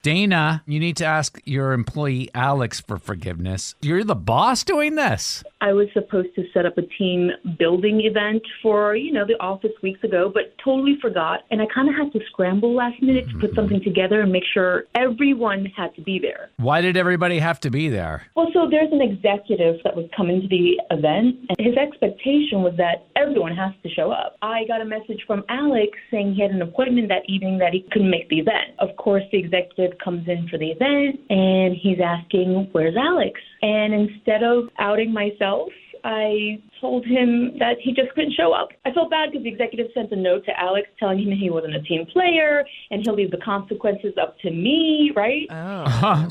Dana, you need to ask your employee Alex for forgiveness. You're the boss doing this. I was supposed to set up a team building event for, the office weeks ago, but totally forgot. And I kind of had to scramble last minute to put something together and make sure everyone had to be there. Why did everybody have to be there? Well, so there's an executive that was coming to the event, and his expectation was that everyone has to show up. I got a message from Alex saying he had an appointment that evening that he couldn't make the event. Of course, the executive comes in for the event, and he's asking, where's Alex? And instead of outing myself, I told him that he just couldn't show up. I felt bad because the executive sent a note to Alex telling him he wasn't a team player and he'll leave the consequences up to me, right?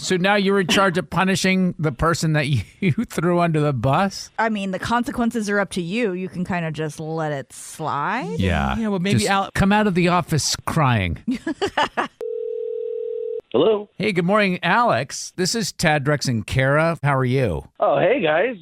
So now you're in charge of punishing the person that you threw under the bus? I mean, the consequences are up to you. You can kind of just let it slide. Yeah. Yeah, well, maybe Just come out of the office crying. Hello. Hey, good morning, Alex. This is Tad, Drex, and Kara. How are you? Oh, hey, guys.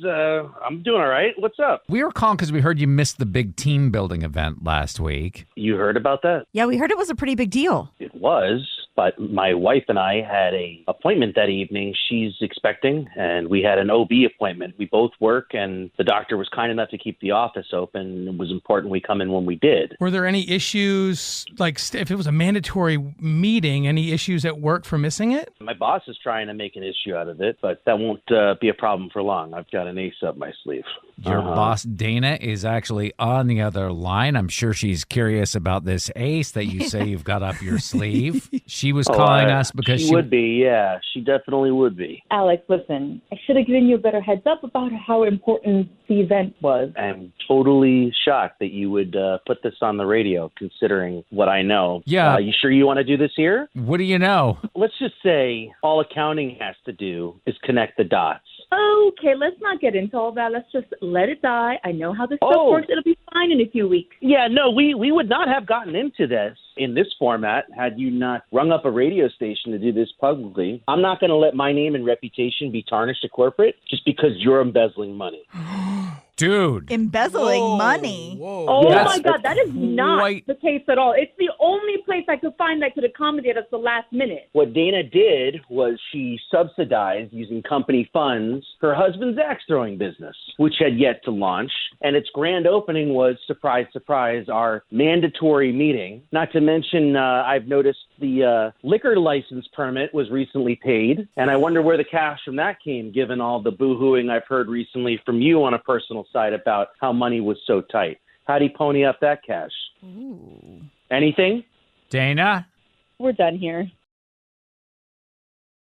I'm doing all right. What's up? We were calling because we heard you missed the big team building event last week. You heard about that? Yeah, we heard it was a pretty big deal. It was, but my wife and I had a appointment that evening. She's expecting, and we had an OB appointment. We both work, and the doctor was kind enough to keep the office open. It was important we come in when we did. Were there any issues, like if it was a mandatory meeting, any issues at work for missing it? My boss is trying to make an issue out of it, but that won't be a problem for long. I've got an ace up my sleeve. Your boss, Dana, is actually on the other line. I'm sure she's curious about this ace that you say you've got up your sleeve. She was calling us because she would be, yeah. She definitely would be. Alex, listen, I should have given you a better heads up about how important the event was. I'm totally shocked that you would put this on the radio, considering what I know. Yeah. You sure you want to do this here? What do you know? Let's just say all accounting has to do is connect the dots. Okay, let's not get into all that. Let's just let it die. I know how this stuff works. It'll be fine in a few weeks. Yeah, no, we would not have gotten into this in this format had you not rung up a radio station to do this publicly. I'm not going to let my name and reputation be tarnished at corporate just because you're embezzling money. Dude. Embezzling money? Whoa. Oh, Yes. my God, that is not Quite- the case at all. It's the only place I could find that could accommodate us the last minute. What Dana did was she subsidized, using company funds, her husband's axe throwing business, which had yet to launch. And its grand opening was, surprise, surprise, our mandatory meeting. Not to mention, I've noticed the liquor license permit was recently paid. And I wonder where the cash from that came, given all the boo-hooing I've heard recently from you on a personal side about how money was so tight. How'd he pony up that cash? Ooh. Anything? Dana? We're done here.